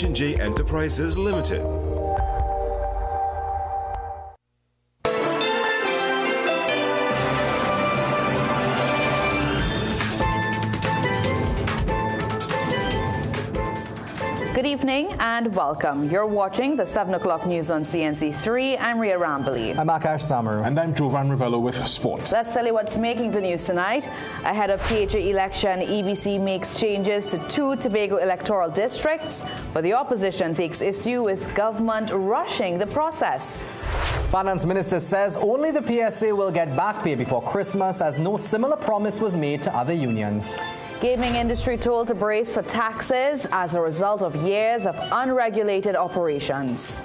H&J Enterprises Limited. Good evening and welcome. You're watching the 7 o'clock news on CNC3. I'm Ria Rambali. I'm Akash Samaru. And I'm Jovan Ravello with sport. Let's tell you what's making the news tonight. Ahead of THA election, EBC makes changes to 2 Tobago electoral districts, but the opposition takes issue with government rushing the process. Finance Minister says only the PSA will get back pay before Christmas, as no similar promise was made to other unions. Gaming industry told to brace for taxes as a result of years of unregulated operations.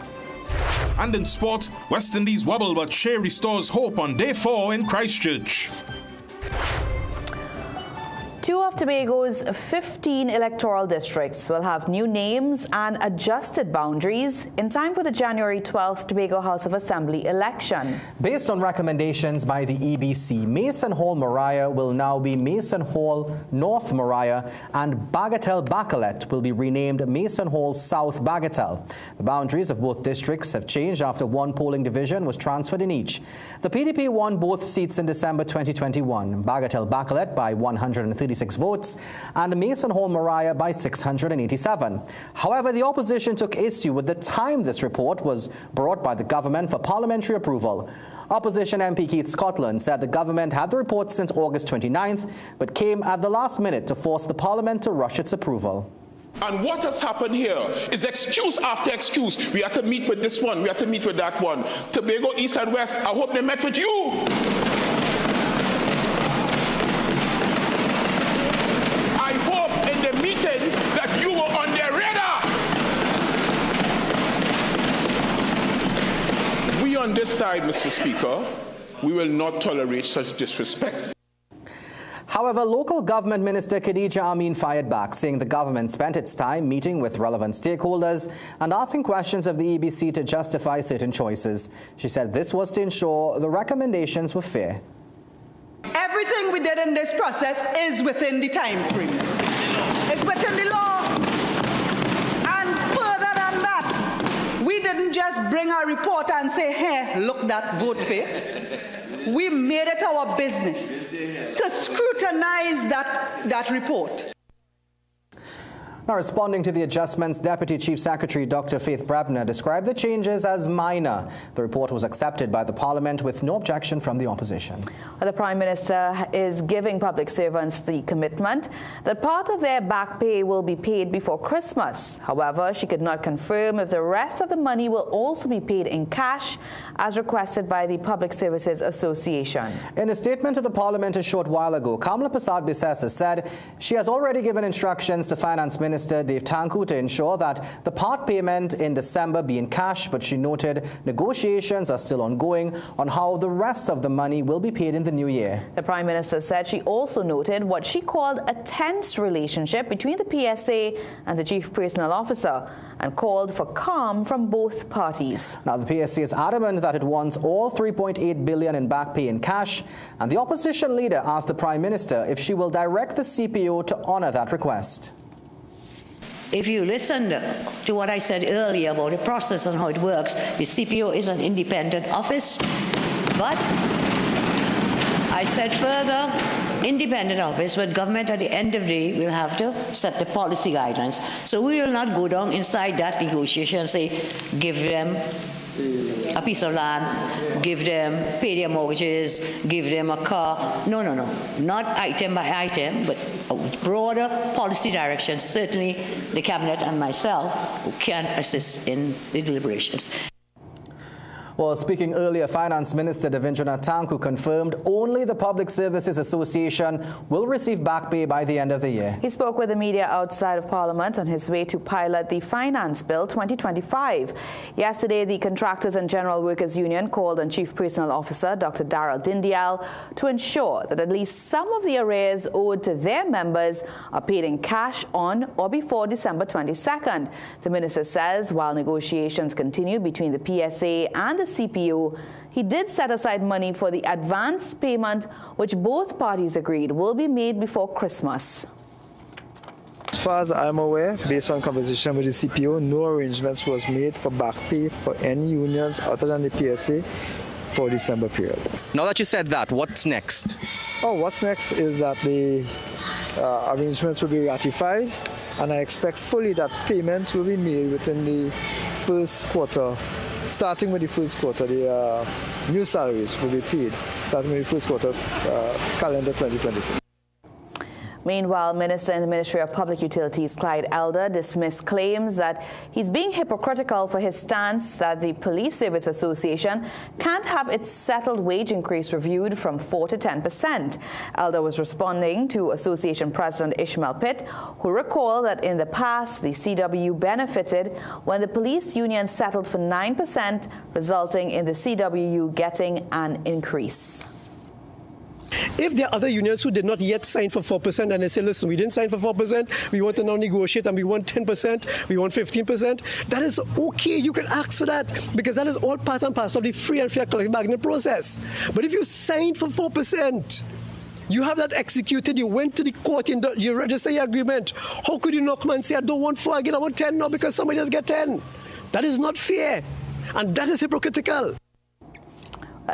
And in sport, West Indies wobble but Shea restores hope on day 4 in Christchurch. 2 of Tobago's 15 electoral districts will have new names and adjusted boundaries in time for the January 12th Tobago House of Assembly election. Based on recommendations by the EBC, Mason Hall Mariah will now be Mason Hall North Mariah, and Bagatelle Bacalet will be renamed Mason Hall South Bagatelle. The boundaries of both districts have changed after 1 polling division was transferred in each. The PDP won both seats in December 2021, Bagatelle Bacalet by 136 votes and Mason Hall Mariah by 687. However, the opposition took issue with the time this report was brought by the government for parliamentary approval. Opposition MP Keith Scotland said the government had the report since August 29th, but came at the last minute to force the parliament to rush its approval. And what has happened here is excuse after excuse. We have to meet with this one, we have to meet with that one. Tobago East and West, I hope they met with you. I hope in the meetings that you were on their radar. We on this side, Mr. Speaker, we will not tolerate such disrespect. However, local government minister Khadija Amin fired back, saying the government spent its time meeting with relevant stakeholders and asking questions of the EBC to justify certain choices. She said this was to ensure the recommendations were fair. Everything we did in this process is within the time frame. It's within the law. And further than that, we didn't just bring our report and say, hey, look, that vote fit. We made it our business to scrutinize that report. Now, responding to the adjustments, Deputy Chief Secretary Dr. Faith Brebner described the changes as minor. The report was accepted by the Parliament with no objection from the opposition. The Prime Minister is giving public servants the commitment that part of their back pay will be paid before Christmas. However, she could not confirm if the rest of the money will also be paid in cash, as requested by the Public Services Association. In a statement to the Parliament a short while ago, Kamala Prasad Bisesa said she has already given instructions to Finance Minister Dave Tanku to ensure that the part payment in December be in cash, but she noted negotiations are still ongoing on how the rest of the money will be paid in the new year. The Prime Minister said she also noted what she called a tense relationship between the PSA and the Chief Personnel Officer and called for calm from both parties. Now, the PSA is adamant that it wants all $3.8 billion in back pay in cash, and the opposition leader asked the Prime Minister if she will direct the CPO to honor that request. If you listened to what I said earlier about the process and how it works, the CPO is an independent office, but I said further, independent office, but government at the end of the day will have to set the policy guidelines. So we will not go down inside that negotiation and say, give them a piece of land, give them, pay their mortgages, give them a car. No, no, no. Not item by item, but a broader policy direction. Certainly the Cabinet and myself who can assist in the deliberations. Well, speaking earlier, Finance Minister Devindranath Tanku confirmed only the Public Services Association will receive back pay by the end of the year. He spoke with the media outside of Parliament on his way to pilot the Finance Bill 2025. Yesterday, the Contractors and General Workers Union called on Chief Personnel Officer Dr. Darrell Dindial to ensure that at least some of the arrears owed to their members are paid in cash on or before December 22nd. The minister says while negotiations continue between the PSA and the CPO, he did set aside money for the advance payment, which both parties agreed will be made before Christmas. far as I'm aware, based on conversation with the CPO, no arrangements was made for back pay for any unions other than the PSA for December period. Now that you said that, what's next? Oh, what's next is that the arrangements will be ratified, and I expect fully that payments will be made within the first quarter. Starting with the first quarter, the new salaries will be paid starting with the first quarter of calendar 2026. Meanwhile, Minister in the Ministry of Public Utilities Clyde Elder dismissed claims that he's being hypocritical for his stance that the Police Service Association can't have its settled wage increase reviewed from 4 to 10%. Elder was responding to Association President Ishmael Pitt, who recalled that in the past the CWU benefited when the police union settled for 9%, resulting in the CWU getting an increase. If there are other unions who did not yet sign for 4% and they say, listen, we didn't sign for 4%, we want to now negotiate and we want 10%, we want 15%, that is okay. You can ask for that because that is all part and parcel of the free and fair collective bargaining process. But if you signed for 4%, you have that executed, you went to the court, you register your agreement. How could you not come and say, I don't want 4, I get about 10 now because somebody else get 10? That is not fair. And that is hypocritical.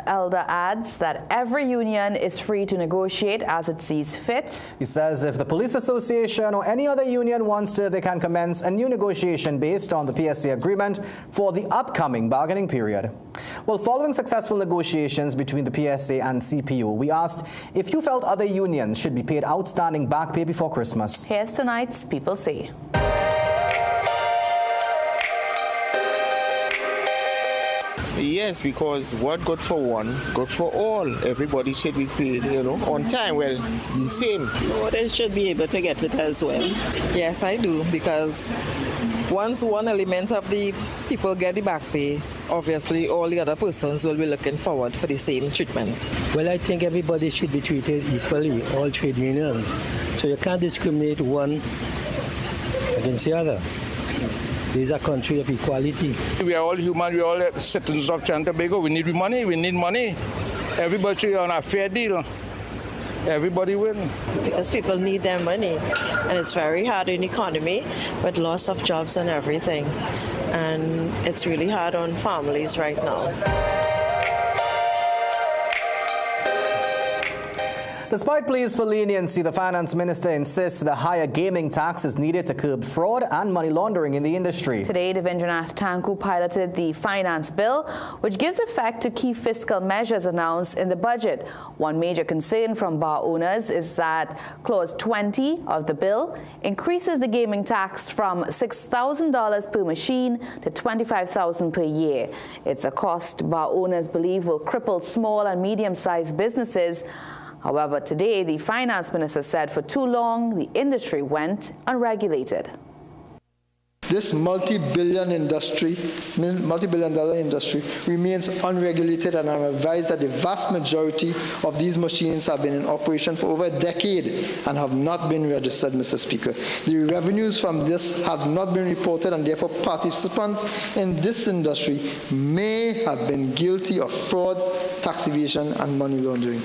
Elder adds that every union is free to negotiate as it sees fit. He says if the Police Association or any other union wants to, they can commence a new negotiation based on the PSA agreement for the upcoming bargaining period. Well, following successful negotiations between the PSA and CPO, we asked if you felt other unions should be paid outstanding back pay before Christmas. Here's tonight's People Say. Yes, because what good for one, good for all. Everybody should be paid, on time. Well, the same. Oh, they should be able to get it as well. Yes, I do, because once one element of the people get the back pay, obviously all the other persons will be looking forward for the same treatment. Well, I think everybody should be treated equally, all trade unions. So you can't discriminate one against the other. This is a country of equality. We are all human, we are all citizens of Tobago. We need money. Everybody should be on a fair deal. Everybody win. Because people need their money. And it's very hard in the economy with loss of jobs and everything. And it's really hard on families right now. Despite pleas for leniency, the finance minister insists the higher gaming tax is needed to curb fraud and money laundering in the industry. Today, Devendranath Tanku piloted the finance bill, which gives effect to key fiscal measures announced in the budget. One major concern from bar owners is that Clause 20 of the bill increases the gaming tax from $6,000 per machine to $25,000 per year. It's a cost bar owners believe will cripple small and medium-sized businesses. However, today, the finance minister said for too long, the industry went unregulated. This multi-billion dollar industry remains unregulated, and I'm advised that the vast majority of these machines have been in operation for over a decade and have not been registered, Mr. Speaker. The revenues from this have not been reported, and therefore participants in this industry may have been guilty of fraud, tax evasion, and money laundering.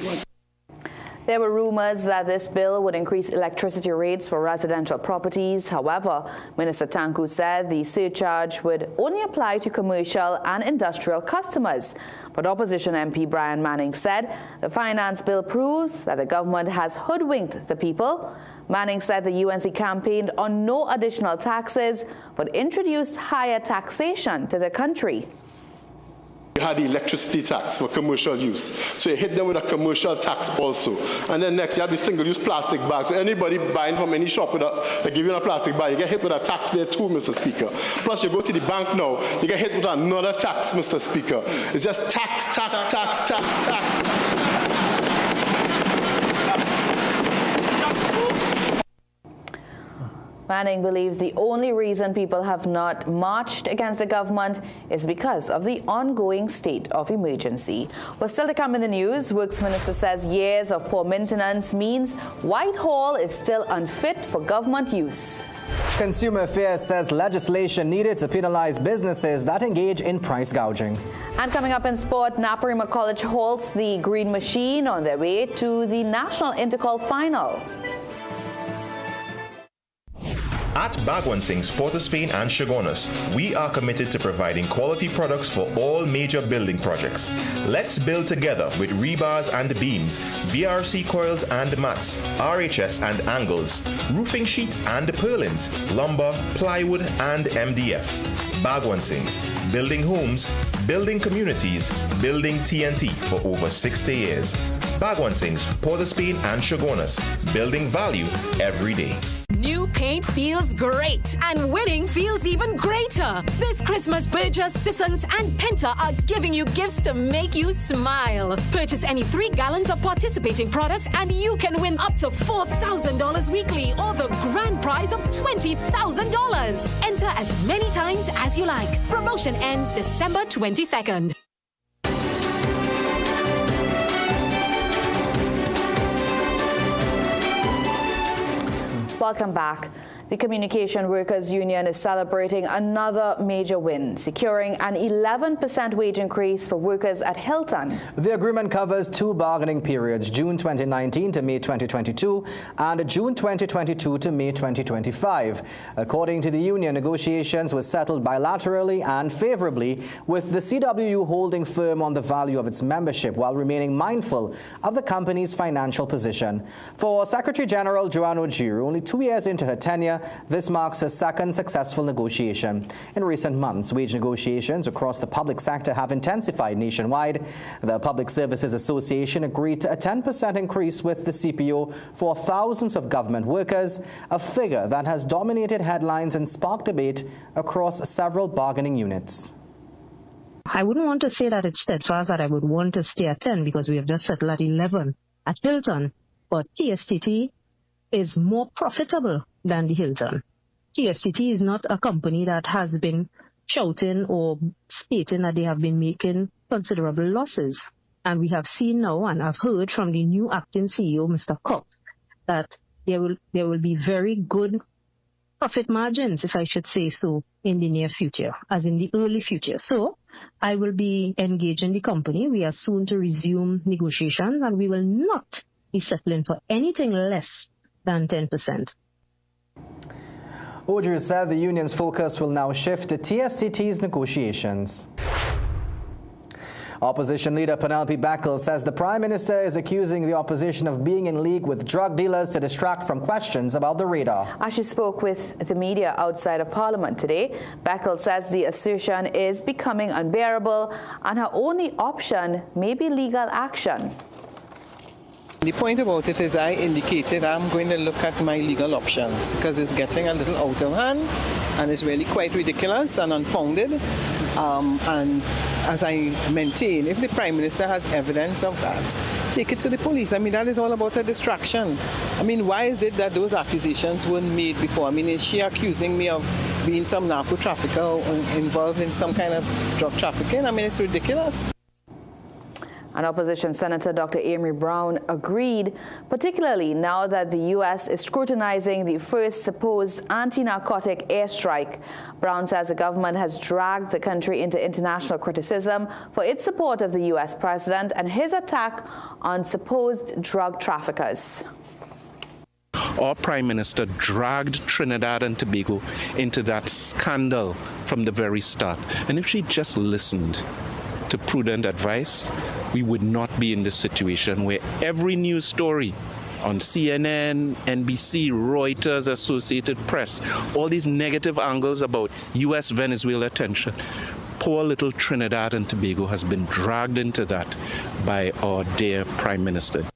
There were rumors that this bill would increase electricity rates for residential properties. However, Minister Tanku said the surcharge would only apply to commercial and industrial customers. But opposition MP Brian Manning said the finance bill proves that the government has hoodwinked the people. Manning said the UNC campaigned on no additional taxes, but introduced higher taxation to the country. You had the electricity tax for commercial use. So you hit them with a commercial tax also. And then next you have the single-use plastic bag. So anybody buying from any shop, they give you a plastic bag, you get hit with a tax there too, Mr. Speaker. Plus you go to the bank now, you get hit with another tax, Mr. Speaker. It's just tax. Manning believes the only reason people have not marched against the government is because of the ongoing state of emergency. Well, still to come in the news, Works Minister says years of poor maintenance means Whitehall is still unfit for government use. Consumer Affairs says legislation needed to penalize businesses that engage in price gouging. And coming up in sport, Naparima College halts the Green Machine on their way to the National Intercol Final. At Bagwansing's, Port of Spain and Chaguanas, we are committed to providing quality products for all major building projects. Let's build together with rebars and beams, BRC coils and mats, RHS and angles, roofing sheets and purlins, lumber, plywood and MDF. Bagwansing's, building homes, building communities, building TNT for over 60 years. Bagwansing's, Port of Spain and Chaguanas, building value every day. New paint feels great, and winning feels even greater. This Christmas, Burgess, Sissons, and Penta are giving you gifts to make you smile. Purchase any 3 gallons of participating products, and you can win up to $4,000 weekly or the grand prize of $20,000. Enter as many times as you like. Promotion ends December 22nd. Welcome back. The Communication Workers Union is celebrating another major win, securing an 11% wage increase for workers at Hilton. The agreement covers 2 bargaining periods, June 2019 to May 2022 and June 2022 to May 2025. According to the union, negotiations were settled bilaterally and favorably, with the CWU holding firm on the value of its membership while remaining mindful of the company's financial position. For Secretary General Joanne Ojiru, only 2 years into her tenure, this marks her second successful negotiation. In recent months, wage negotiations across the public sector have intensified nationwide. The Public Services Association agreed to a 10% increase with the CPO for thousands of government workers, a figure that has dominated headlines and sparked debate across several bargaining units. I wouldn't want to say that it's steadfast that I would want to stay at 10 because we have just settled at 11 at Hilton, but TSTT is more profitable than the Hilton. TSTT is not a company that has been shouting or stating that they have been making considerable losses. And we have seen now, and I've heard from the new acting CEO, Mr. Cox, that there will be very good profit margins, if I should say so, in the near future, as in the early future. So I will be engaging the company. We are soon to resume negotiations, and we will not be settling for anything less than 10%. Ojiru said the union's focus will now shift to TSTT's negotiations. Opposition leader Penelope Beckel says the Prime Minister is accusing the opposition of being in league with drug dealers to distract from questions about the radar. As she spoke with the media outside of Parliament today, Beckel says the assertion is becoming unbearable and her only option may be legal action. The point about it is I indicated I'm going to look at my legal options because it's getting a little out of hand and it's really quite ridiculous and unfounded. And as I maintain, if the Prime Minister has evidence of that, take it to the police. I mean, that is all about a distraction. I mean, why is it that those accusations weren't made before? I mean, is she accusing me of being some narco trafficker or involved in some kind of drug trafficking? I mean, it's ridiculous. And opposition Senator Dr. Amory Brown agreed, particularly now that the U.S. is scrutinizing the first supposed anti-narcotic airstrike. Brown says the government has dragged the country into international criticism for its support of the U.S. president and his attack on supposed drug traffickers. Our Prime Minister dragged Trinidad and Tobago into that scandal from the very start. And if she just listened to prudent advice, we would not be in this situation where every news story on CNN, NBC, Reuters, Associated Press, all these negative angles about U.S.-Venezuela tension. Poor little Trinidad and Tobago has been dragged into that by our dear Prime Minister.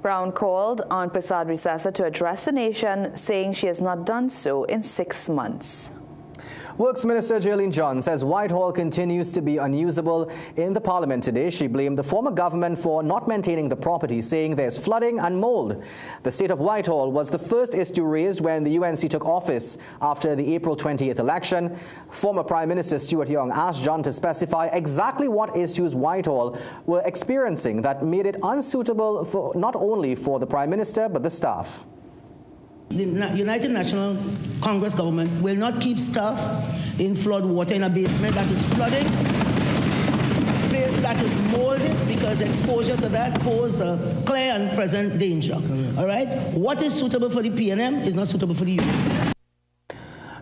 Brown called on Prasad Risasa to address the nation, saying she has not done so in 6 months. Works Minister Jerlene John says Whitehall continues to be unusable. In the Parliament today, she blamed the former government for not maintaining the property, saying there's flooding and mold. The state of Whitehall was the first issue raised when the UNC took office after the April 28th election. Former Prime Minister Stuart Young asked John to specify exactly what issues Whitehall were experiencing that made it unsuitable for not only for the Prime Minister but the staff. The United National Congress government will not keep staff in flood water in a basement that is flooding. surface that is molded, because exposure to that poses a clear and present danger. All right? What is suitable for the PNM is not suitable for the youth.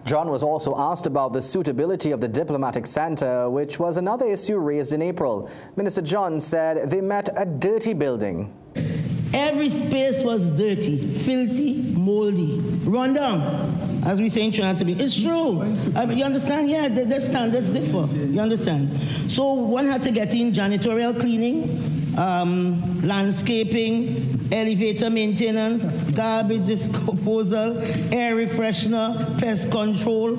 John was also asked about the suitability of the diplomatic center, which was another issue raised in April. Minister John said they met a dirty building. Every space was dirty, filthy, moldy, run down, as we say in Trinidad. It's true. You understand? Yeah, the standards differ. You understand? So one had to get in janitorial cleaning, landscaping, elevator maintenance, garbage disposal, air refreshener, pest control,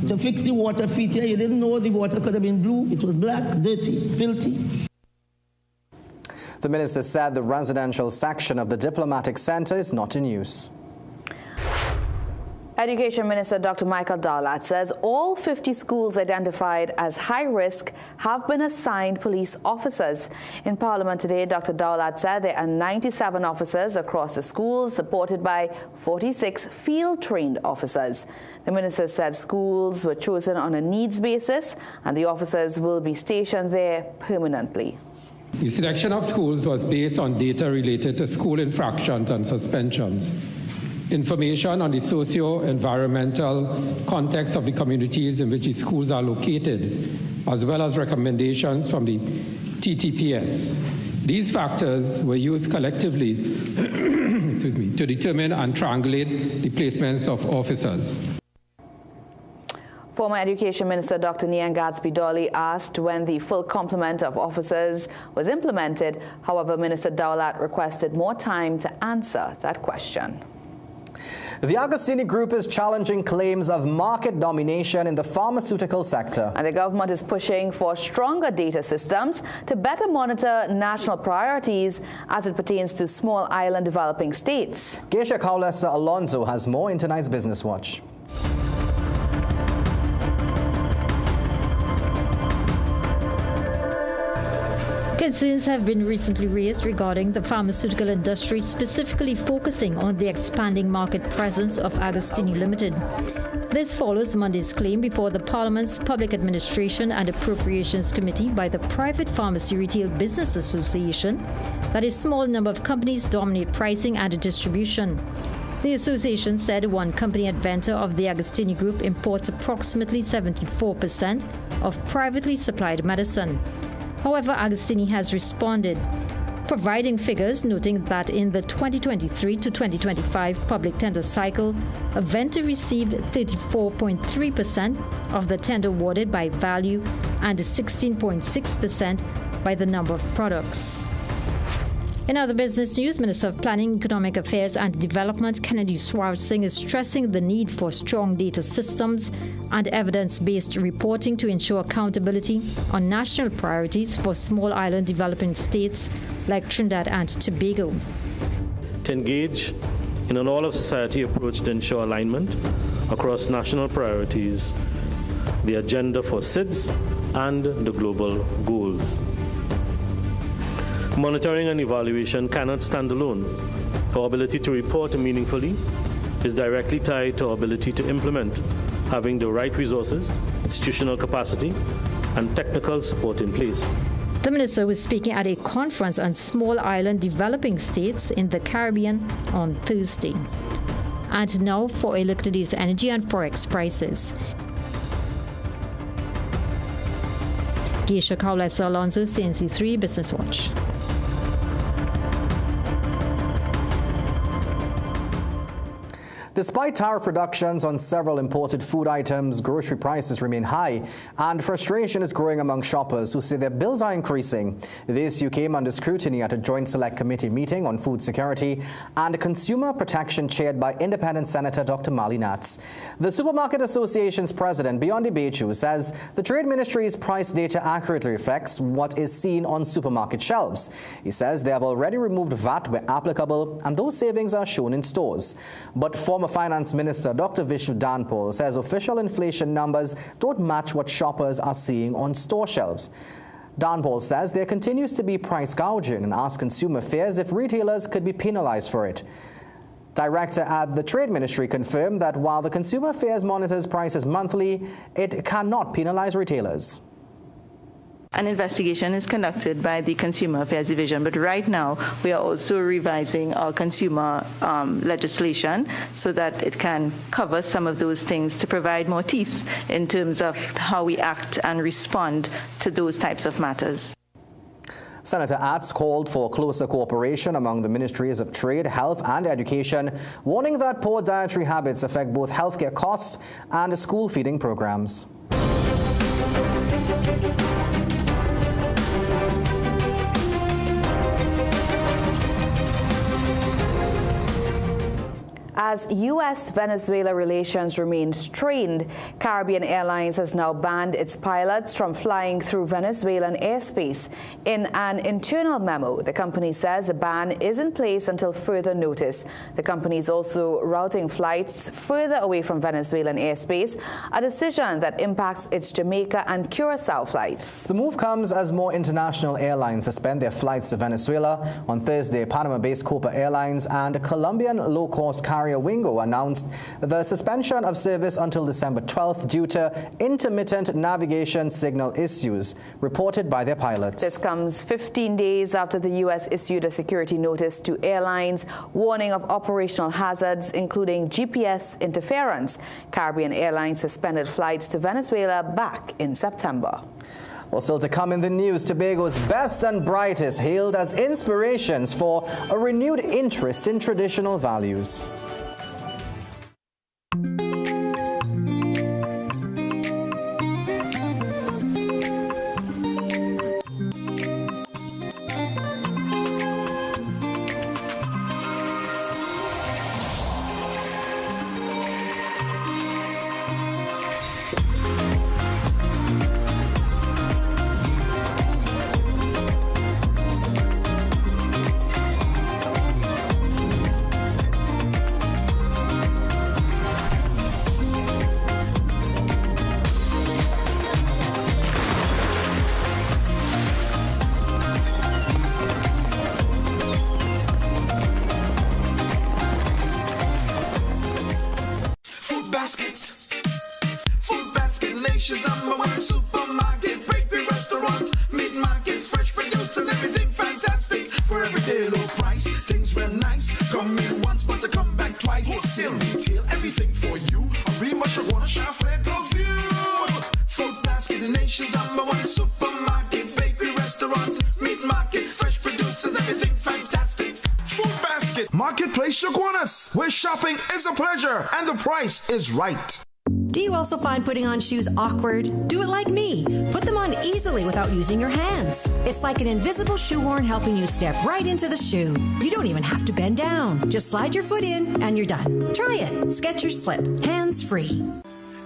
to fix the water feature. You didn't know the water could have been blue. It was black, dirty, filthy. The minister said the residential section of the diplomatic center is not in use. Education Minister Dr. Michael Dowlat says all 50 schools identified as high risk have been assigned police officers. In Parliament today, Dr. Dowlat said there are 97 officers across the schools, supported by 46 field-trained officers. The minister said schools were chosen on a needs basis and the officers will be stationed there permanently. The selection of schools was based on data related to school infractions and suspensions, information on the socio-environmental context of the communities in which the schools are located, as well as recommendations from the TTPS. These factors were used collectively to determine and triangulate the placements of officers. Former Education Minister Dr. Nian Gadsby-Dolly asked when the full complement of officers was implemented. However, Minister Dowlat requested more time to answer that question. The Agostini Group is challenging claims of market domination in the pharmaceutical sector. And the government is pushing for stronger data systems to better monitor national priorities as it pertains to small island developing states. Geisha Kaulesa Alonso has more in tonight's Business Watch. Concerns have been recently raised regarding the pharmaceutical industry, specifically focusing on the expanding market presence of Agostini Limited. This follows Monday's claim before the Parliament's Public Administration and Appropriations Committee by the Private Pharmacy Retail Business Association that a small number of companies dominate pricing and distribution. The association said one company, Adventure of the Agostini Group, imports approximately 74% of privately supplied medicine. However, Agostini has responded, providing figures noting that in the 2023 to 2025 public tender cycle, Aventa received 34.3% of the tender awarded by value and 16.6% by the number of products. In other business news, Minister of Planning, Economic Affairs and Development Kennedy Swar Singh is stressing the need for strong data systems and evidence-based reporting to ensure accountability on national priorities for small island developing states like Trinidad and Tobago. To engage in an all-of-society approach to ensure alignment across national priorities, the agenda for SIDS and the global goals. Monitoring and evaluation cannot stand alone. Our ability to report meaningfully is directly tied to our ability to implement, having the right resources, institutional capacity, and technical support in place. The minister was speaking at a conference on small island developing states in the Caribbean on Thursday. And now for a look at today's energy and forex prices. Geisha Kaulesa Alonso, CNC3 Business Watch. Despite tariff reductions on several imported food items, grocery prices remain high, and frustration is growing among shoppers who say their bills are increasing. The issue came under scrutiny at a Joint Select Committee meeting on food security and consumer protection chaired by Independent Senator Dr. Mali Nats. The Supermarket Association's president, Biondi Bechu, says the Trade Ministry's price data accurately reflects what is seen on supermarket shelves. He says they have already removed VAT where applicable, and those savings are shown in stores. But former Finance Minister Dr. Vishnu Danpal says official inflation numbers don't match what shoppers are seeing on store shelves. Danpal says there continues to be price gouging and asks Consumer Affairs if retailers could be penalized for it. Director at the Trade Ministry confirmed that while the Consumer Affairs monitors prices monthly, it cannot penalize retailers. An investigation is conducted by the Consumer Affairs Division, but right now we are also revising our consumer legislation so that it can cover some of those things to provide more teeth in terms of how we act and respond to those types of matters. Senator Atz called for closer cooperation among the Ministries of Trade, Health and Education, warning that poor dietary habits affect both healthcare costs and school feeding programs. As U.S.-Venezuela relations remain strained, Caribbean Airlines has now banned its pilots from flying through Venezuelan airspace. In an internal memo, the company says the ban is in place until further notice. The company is also routing flights further away from Venezuelan airspace, a decision that impacts its Jamaica and Curaçao flights. The move comes as more international airlines suspend their flights to Venezuela. On Thursday, Panama-based Copa Airlines and Colombian low-cost carrier Wingo announced the suspension of service until December 12th due to intermittent navigation signal issues reported by their pilots. This comes 15 days after the U.S. issued a security notice to airlines warning of operational hazards, including GPS interference. Caribbean Airlines suspended flights to Venezuela back in September. Well, still to come in the news, Tobago's best and brightest hailed as inspirations for a renewed interest in traditional values. Food basket, nation's #1 supermarket, bakery, restaurant, meat market, fresh producers, everything fantastic for everyday low price. Things real nice. Come in once, but to come back twice. Wholesale, retail, everything for you. A Rima, Shagwana, Shafle, go view. Food basket, the nation's #1 supermarket, bakery, restaurant, meat market, fresh producers, everything fantastic. Food basket, marketplace, Shagwanas, where shopping is a pleasure and the price is right. Do you also find putting on shoes awkward? Do it like me. Put them on easily without using your hands. It's like an invisible shoehorn helping you step right into the shoe. You don't even have to bend down. Just slide your foot in and you're done. Try it. Skechers Slip. Hands-free.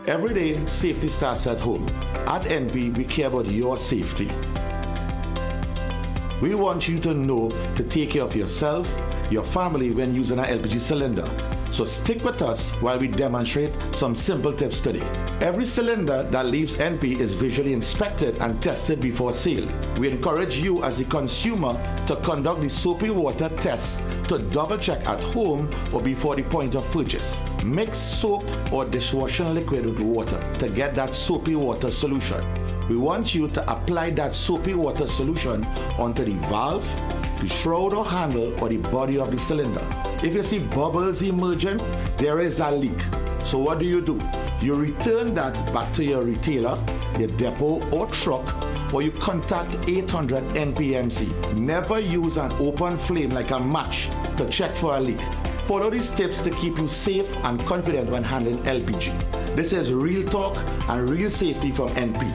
Every day, safety starts at home. At NP, we care about your safety. We want you to know to take care of yourself, your family when using an LPG cylinder. So stick with us while we demonstrate some simple tips today. Every cylinder that leaves NP is visually inspected and tested before sale. We encourage you as the consumer to conduct the soapy water test to double check at home or before the point of purchase. Mix soap or dishwashing liquid with water to get that soapy water solution. We want you to apply that soapy water solution onto the valve, the shroud or handle, or the body of the cylinder. If you see bubbles emerging, there is a leak. So what do? You return that back to your retailer, your depot or truck, or you contact 800 NPMC. Never use an open flame like a match to check for a leak. Follow these tips to keep you safe and confident when handling LPG. This is real talk and real safety from NP.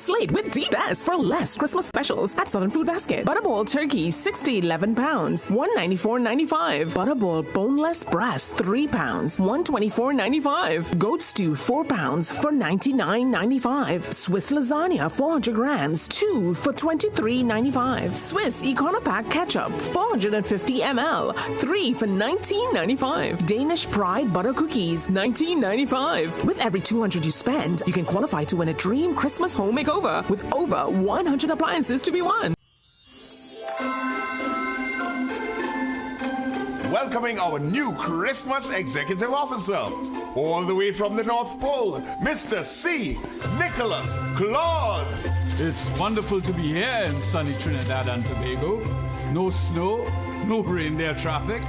slate with the best for less Christmas specials at Southern Food Basket. Butterball turkey, 6 to 11 pounds, $194.95. Butterball boneless breast, 3 pounds, $124.95. Goat stew, 4 pounds for $99.95. Swiss lasagna, 400 grams, 2 for $23.95. Swiss Econopack ketchup, 450 ml, 3 for $19.95. Danish Pride butter cookies, $19.95. With every $200 you spend, you can qualify to win a dream Christmas home makeover with over 100 appliances to be won. Welcoming our new Christmas Executive Officer, all the way from the North Pole, Mr. C. Nicholas Claude. It's wonderful to be here in sunny Trinidad and Tobago. No snow, no reindeer traffic,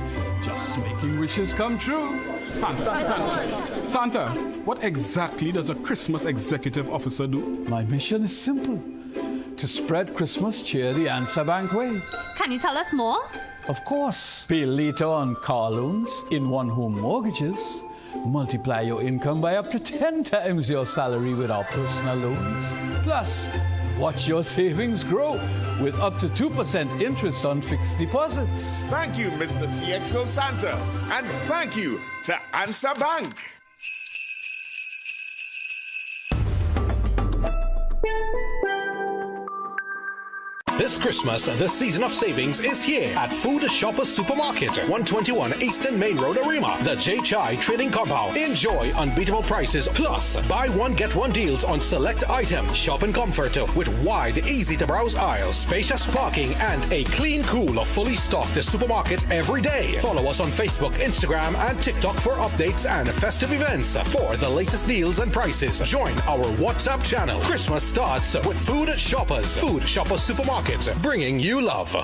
just making wishes come true. Santa, what exactly does a Christmas Executive Officer do? My mission is simple: to spread Christmas cheer the Answer Bank way. Can you tell us more? Of course. Pay later on car loans, in-one home mortgages, multiply your income by up to 10 times your salary with our personal loans. Plus, watch your savings grow with up to 2% interest on fixed deposits. Thank you, Mr. CXO Santa, and thank you to Answer Bank. This Christmas, the season of savings is here at Food Shoppers Supermarket, 121 Eastern Main Road, Arima, the J Chai Trading Compound. Enjoy unbeatable prices, plus buy one, get one deals on select items. Shop in comfort with wide, easy-to-browse aisles, spacious parking, and a clean, cool, fully stocked supermarket every day. Follow us on Facebook, Instagram, and TikTok for updates and festive events. For the latest deals and prices, join our WhatsApp channel. Christmas starts with Food Shoppers. Food Shoppers Supermarket, bringing you love.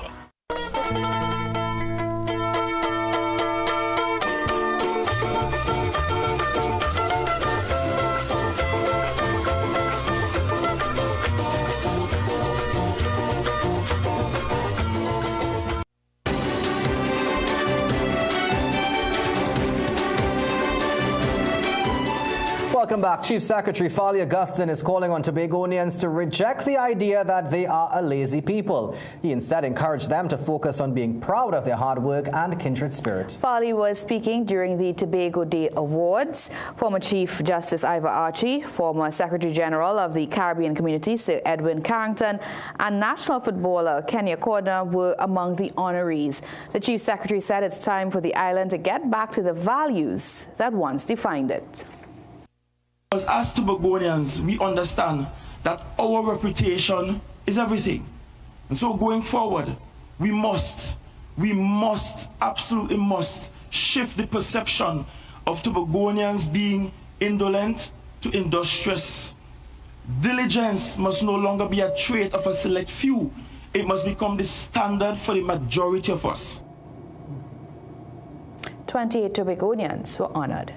Welcome back. Chief Secretary Fali Augustine is calling on Tobagonians to reject the idea that they are a lazy people. He instead encouraged them to focus on being proud of their hard work and kindred spirit. Fali was speaking during the Tobago Day Awards. Former Chief Justice Ivor Archie, former Secretary General of the Caribbean Community Sir Edwin Carrington, and national footballer Kenya Cordner were among the honorees. The Chief Secretary said it's time for the island to get back to the values that once defined it. As Tobagonians, we understand that our reputation is everything. And so going forward, we must, absolutely must shift the perception of Tobagonians being indolent to industrious. Diligence must no longer be a trait of a select few. It must become the standard for the majority of us. 28 Tobagonians were honored.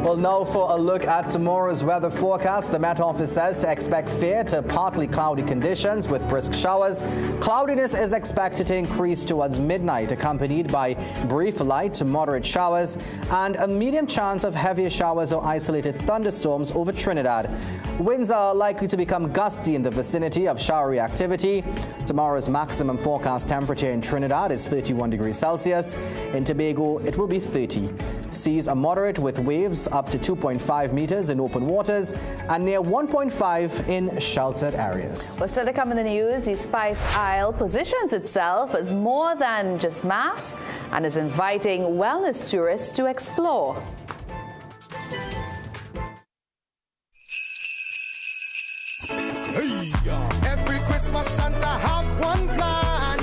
Well, now for a look at tomorrow's weather forecast. The Met Office says to expect fair to partly cloudy conditions with brisk showers. Cloudiness is expected to increase towards midnight, accompanied by brief light to moderate showers and a medium chance of heavier showers or isolated thunderstorms over Trinidad. Winds are likely to become gusty in the vicinity of showery activity. Tomorrow's maximum forecast temperature in Trinidad is 31 degrees Celsius. In Tobago, it will be 30. Seas are moderate with waves up to 2.5 meters in open waters and near 1.5 in sheltered areas. Well, still to come in the news, the Spice Isle positions itself as more than just mass and is inviting wellness tourists to explore. Hey, every Christmas Santa have one plan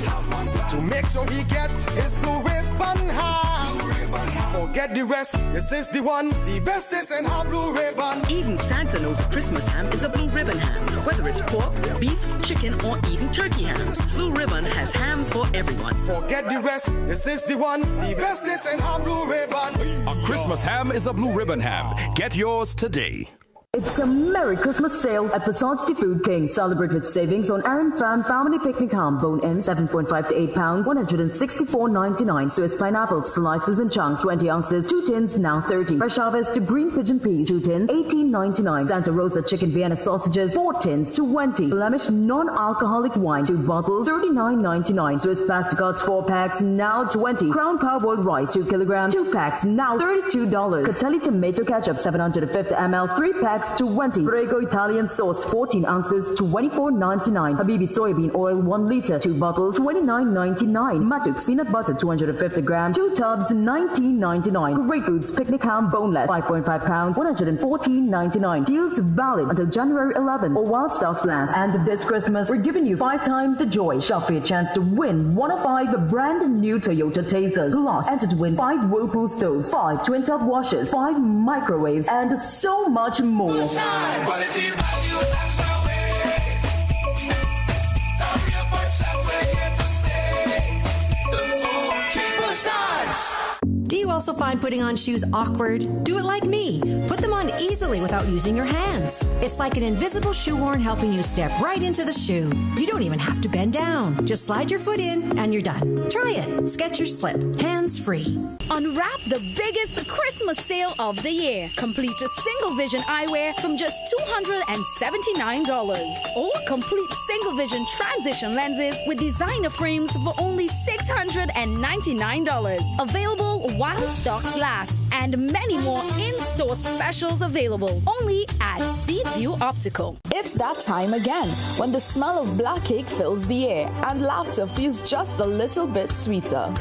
to make sure he get his blue ribbon ham. Forget the rest, this is the one, the best is in our blue ribbon. Even Santa knows a Christmas ham is a blue ribbon ham. Whether it's pork, beef, chicken, or even turkey hams, Blue Ribbon has hams for everyone. Forget the rest, this is the one, the best is in our blue ribbon. A Christmas ham is a blue ribbon ham. Get yours today. It's a Merry Christmas sale at Passage Food King. Celebrate with savings on Aaron Fan Family Picnic Ham, bone-in, 7.5 to 8 pounds, $164.99. Swiss pineapples, slices and chunks, 20 ounces, 2 tins, now 30. Fresh harvest to green pigeon peas, 2 tins, $18.99. Santa Rosa chicken Vienna sausages, 4 tins, 20. Flemish non-alcoholic wine, 2 bottles, $39.99. Swiss pasta cuts, 4 packs, now 20. Crown Parboiled rice, 2 kilograms, 2 packs, now $32. Catelli tomato ketchup, 750 ml, 3 packs, 20. Prego Italian sauce, 14 ounces, $24.99. Habibi soybean oil, 1 liter, 2 bottles, $29.99. Matux peanut butter, 250 grams, 2 tubs, $19.99. Great Foods picnic ham, boneless, 5.5 pounds, $114.99. Deals valid until January 11 or while stocks last. And this Christmas, we're giving you 5 times the joy. Shop for your chance to win 1 of 5 brand new Toyota Tasers. Plus, enter to win 5 Whirlpool stoves, 5 twin tub washers, 5 microwaves, and so much more. Do you also find putting on shoes awkward? Do it like me. Put them on easily without using your hands. It's like an invisible shoehorn helping you step right into the shoe. You don't even have to bend down. Just slide your foot in and you're done. Try it. Skechers Slip. Hands free. Unwrap the biggest Christmas sale of the year. Complete a single vision eyewear from just $279. Or complete single vision transition lenses with designer frames for only $699. Available while stocks last, and many more in-store specials available only at Seaview Optical. It's that time again when the smell of black cake fills the air and laughter feels just a little bit sweeter.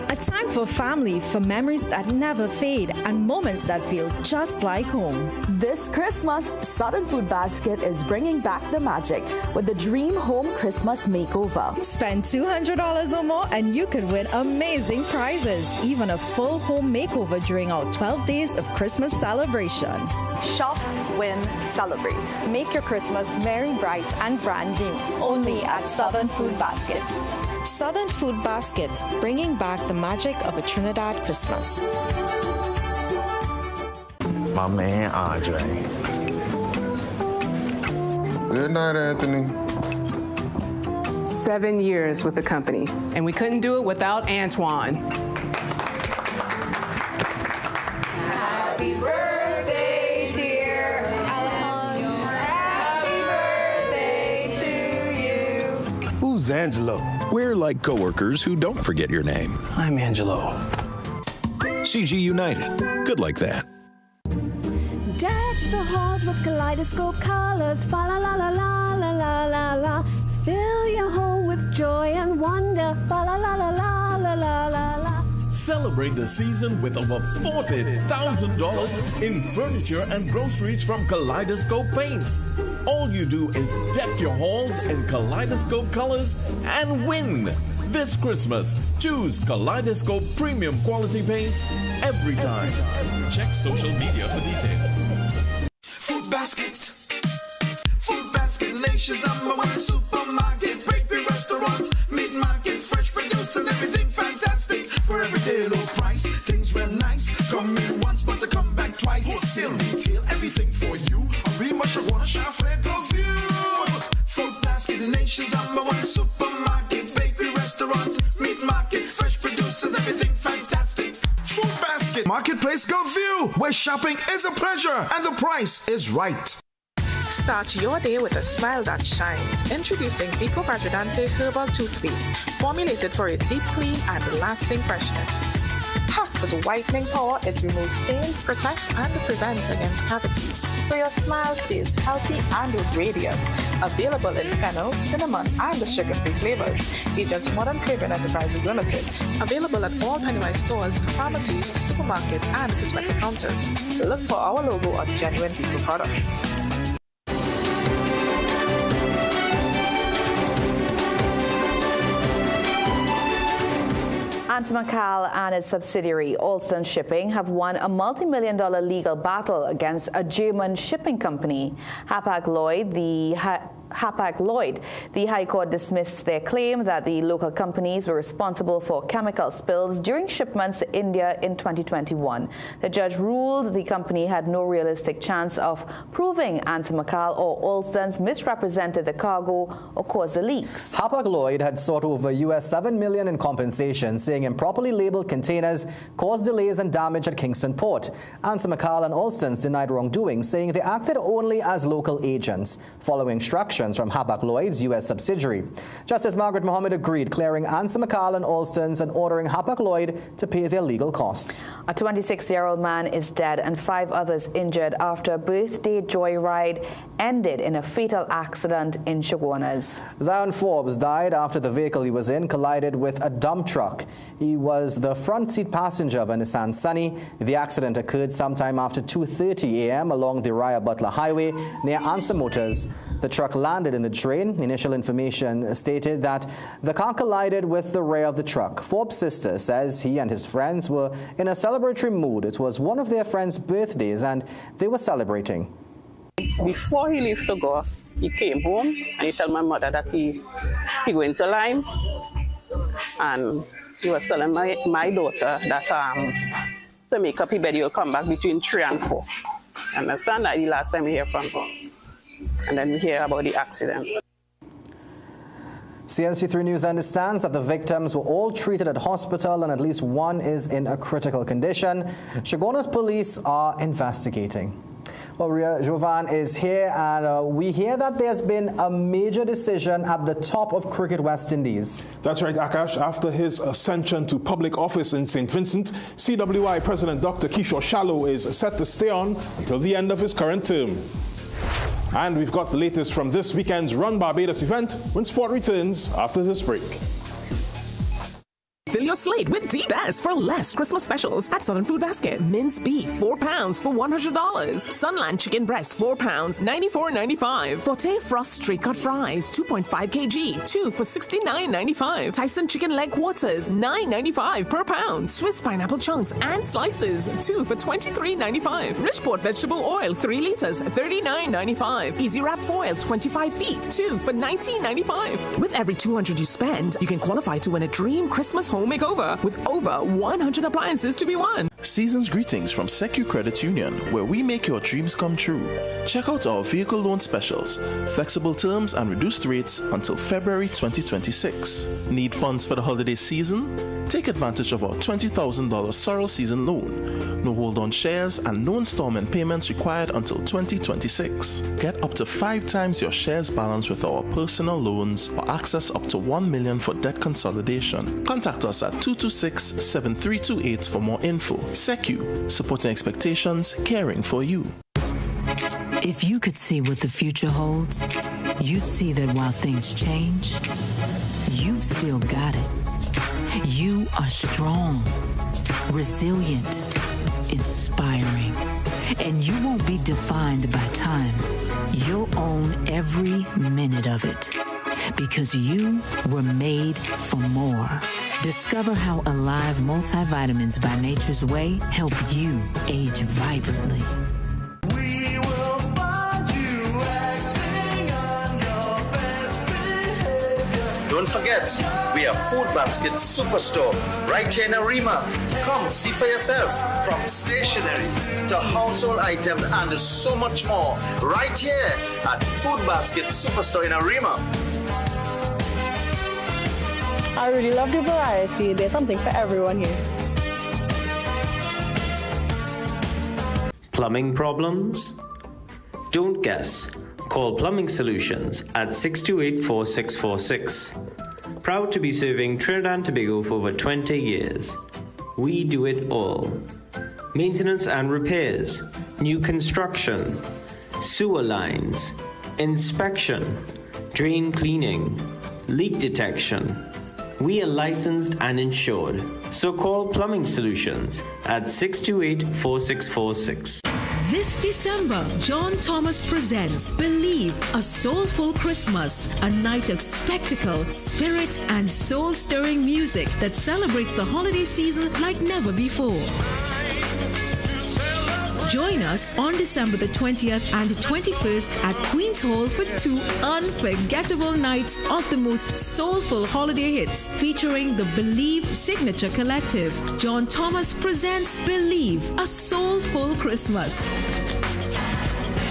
A time for family, for memories that never fade and moments that feel just like home. This Christmas, Southern Food Basket is bringing back the magic with the Dream Home Christmas Makeover. Spend $200 or more and you could win amazing prizes, even a full home makeover during our 12 days of Christmas celebration. Shop, win, celebrate. Make your Christmas merry, bright, and brand new. Only at Southern Food Basket. Southern Food Basket, bringing back the magic of a Trinidad Christmas. My man Andre. Good night, Anthony. 7 years with the company, and we couldn't do it without Antoine. Happy birthday, dear Alejandro. Happy birthday to you. Who's Angelo? We're like coworkers who don't forget your name. I'm Angelo. CG United. Good like that. Deck the halls with kaleidoscope colors. Fa la la la la la la la la. Fill your home with joy and wonder. Fa la la la la la la la la. Celebrate the season with over $40,000 in furniture and groceries from Kaleidoscope Paints. All you do is deck your halls in kaleidoscope colors and win. This Christmas, choose Kaleidoscope premium quality paints every time. Check social media for details. Food Basket. Food Basket, nation's #1 supermarket. Bakery, restaurant, meat market, fresh produce and everything fantastic. For everyday low price, things real nice. Come in once, but to come back twice. Wholesale retail, everything for you. A remush, I wanna shop, go view. Food Basket, the nation's #1 supermarket. Bakery, restaurant, meat market, fresh produce and everything fantastic. Food Basket, Marketplace, go view, where shopping is a pleasure and the price is right. Start your day with a smile that shines. Introducing Vico Vajradante Herbal Toothpaste, formulated for a deep clean and lasting freshness. Packed with whitening power, it removes stains, protects, and prevents against cavities. So your smile stays healthy and radiant. Available in fennel, cinnamon, and the sugar-free flavors. Agents Modern Craven Enterprises Limited. Available at all Pennywise stores, pharmacies, supermarkets, and cosmetic counters. Look for our logo on genuine Vico products. Antimacal and its subsidiary Alston Shipping have won a multi-million-dollar legal battle against a German shipping company. Hapag-Lloyd, the Hapag-Lloyd. The High Court dismissed their claim that the local companies were responsible for chemical spills during shipments to India in 2021. The judge ruled the company had no realistic chance of proving Ansamachal or Alston's misrepresented the cargo or caused the leaks. Hapag-Lloyd had sought over US $7 million in compensation, saying improperly labeled containers caused delays and damage at Kingston Port. Ansamachal and Alston's denied wrongdoing, saying they acted only as local agents, following instructions from Hapag-Lloyd's U.S. subsidiary. Justice Margaret Mohammed agreed, clearing Ansamachal and Alston's and ordering Hapag-Lloyd to pay their legal costs. A 26-year-old man is dead and 5 others injured after a birthday joyride ended in a fatal accident in Chaguanas. Zion Forbes died after the vehicle he was in collided with a dump truck. He was the front seat passenger of a Nissan Sunny. The accident occurred sometime after 2:30 a.m. along the Raya Butler Highway near Ansa Motors. The truck landed in the drain. Initial information stated that the car collided with the rear of the truck. Forbes' sister says he and his friends were in a celebratory mood. It was one of their friends' birthdays and they were celebrating. Before he left to go, he came home and he told my mother that he going to Lime, and he was telling my daughter that to make up his bed, he'll come back between 3 and 4. And the son that the last time we hear from her. And then we hear about the accident. CNC3 News understands that the victims were all treated at hospital and at least one is in a critical condition. Chaguanas police are investigating. Well, Ria Jovan is here, and we hear that there's been a major decision at the top of Cricket West Indies. That's right, Akash. After his ascension to public office in St. Vincent, CWI President Dr. Kishore Shallow is set to stay on until the end of his current term. And we've got the latest from this weekend's Run Barbados event when sport returns after this break. Fill your slate with the best for less Christmas specials at Southern Food Basket. Minced beef, £4 for $100. Sunland chicken breast, £4, $94.95. Forte Frost straight cut fries, 2.5 kg, 2 for $69.95. Tyson chicken leg quarters, $9.95 per pound. Swiss pineapple chunks and slices, 2 for $23.95. Richport vegetable oil, 3 liters, $39.95. Easy wrap foil, 25 feet, 2 for $19.95. With every $200 you spend, you can qualify to win a dream Christmas home makeover with over 100 appliances to be won. Season's greetings from Secu Credit Union, where we make your dreams come true. Check out our vehicle loan specials, flexible terms and reduced rates until February 2026. Need funds for the holiday season? Take advantage of our $20,000 Sorrel season loan. No hold-on shares and no installment payments required until 2026. Get up to 5 times your shares balance with our personal loans or access up to $1 million for debt consolidation. Contact us at 226-7328 for more info. Secu, supporting expectations, caring for you. If you could see what the future holds, you'd see that while things change, you've still got it. You are strong, resilient, inspiring, and you won't be defined by time. You'll own every minute of it because you were made for more. Discover how Alive multivitamins by Nature's Way help you age vibrantly. Don't forget, we are Food Basket Superstore right here in Arima. Come see for yourself, from stationeries to household items and so much more, right here at Food Basket Superstore in Arima. I really love the variety. There's something for everyone here. Plumbing problems? Don't guess. Call Plumbing Solutions at 628-4646. Proud to be serving Trinidad and Tobago for over 20 years. We do it all. Maintenance and repairs, new construction, sewer lines, inspection, drain cleaning, leak detection. We are licensed and insured. So call Plumbing Solutions at 628-4646. This December, John Thomas presents Believe, a Soulful Christmas, a night of spectacle, spirit, and soul-stirring music that celebrates the holiday season like never before. Join us on December the 20th and 21st at Queen's Hall for 2 unforgettable nights of the most soulful holiday hits featuring the Believe Signature Collective. John Thomas presents Believe, a Soulful Christmas.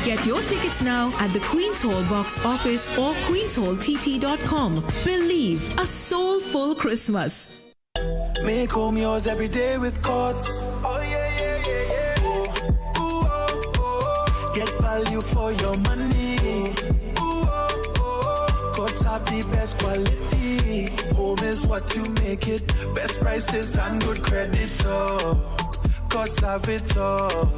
Get your tickets now at the Queen's Hall box office or queenshalltt.com. Believe, a soulful Christmas. Make home yours every day with Courts. Oh yeah, yeah, yeah, yeah. Oh, ooh, oh. Get value for your money. Ooh, oh. Courts have the best quality. Home is what you make it. Best prices and good credit. Oh, Courts have it all.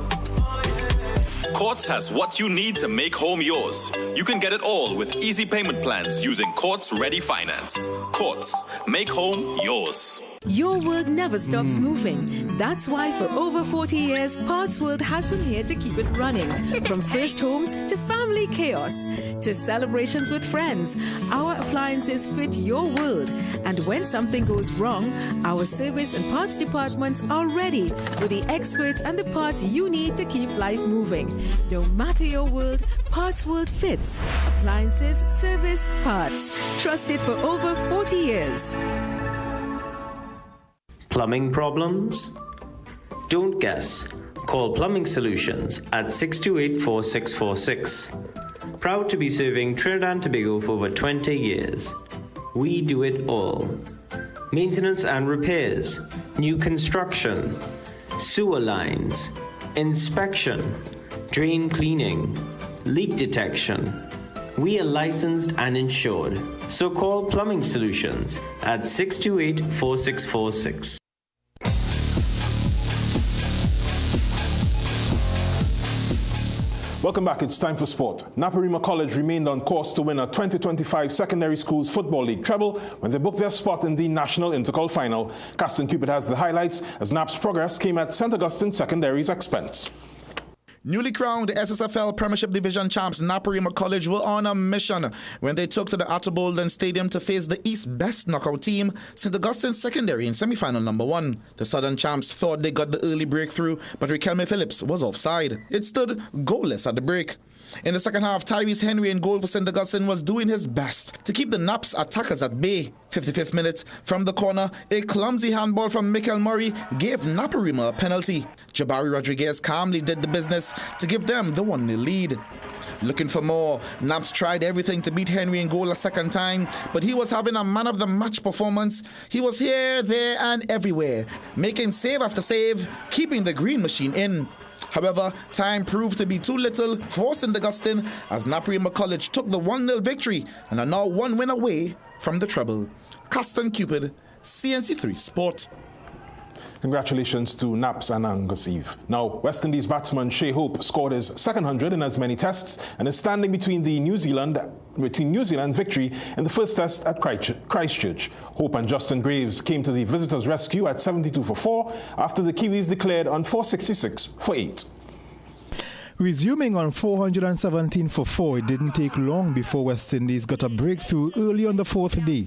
Courts has what you need to make home yours. You can get it all with easy payment plans using Courts Ready Finance. Courts, make home yours. Your world never stops moving. That's why for over 40 years, Parts World has been here to keep it running. From first homes to family chaos to celebrations with friends, our appliances fit your world. And when something goes wrong, our service and parts departments are ready with the experts and the parts you need to keep life moving. No matter your world, Parts World fits. Appliances, service, parts. Trusted for over 40 years. Plumbing problems? Don't guess. Call Plumbing Solutions at 628-4646. Proud to be serving Trinidad and Tobago for over 20 years. We do it all. Maintenance and repairs, new construction, sewer lines, inspection, drain cleaning, leak detection. We are licensed and insured. So call Plumbing Solutions at 628-4646. Welcome back. It's time for sport. Naparima College remained on course to win a 2025 Secondary Schools Football League treble when they booked their spot in the National Intercol Final. Caston Cupid has the highlights as NAP's progress came at St. Augustine Secondary's expense. Newly crowned SSFL Premiership Division champs Naparima College were on a mission when they took to the Atterbolden Stadium to face the East Best knockout team, St. Augustine Secondary, in semi-final number 1. The Southern champs thought they got the early breakthrough, but Riquelme Phillips was offside. It stood goalless at the break. In the second half, Tyrese Henry in goal for St. Augustine was doing his best to keep the Naps attackers at bay. 55th minute, from the corner, a clumsy handball from Mikel Murray gave Naparima a penalty. Jabari Rodriguez calmly did the business to give them the 1-0 lead. Looking for more, Naps tried everything to beat Henry in goal a second time, but he was having a man-of-the-match performance. He was here, there and everywhere, making save after save, keeping the green machine in. However, time proved to be too little for St. Augustine as Naparima College took the 1-0 victory and are now 1 win away from the treble. Caston Cupid, CNC3 Sport. Congratulations to Naps and Angus Eve. Now, West Indies batsman Shea Hope scored his second 100 in as many tests and is standing between New Zealand victory in the first test at Christchurch. Hope and Justin Graves came to the visitors' rescue at 72 for 4 after the Kiwis declared on 466 for 8. Resuming on 417 for 4, it didn't take long before West Indies got a breakthrough early on the fourth day.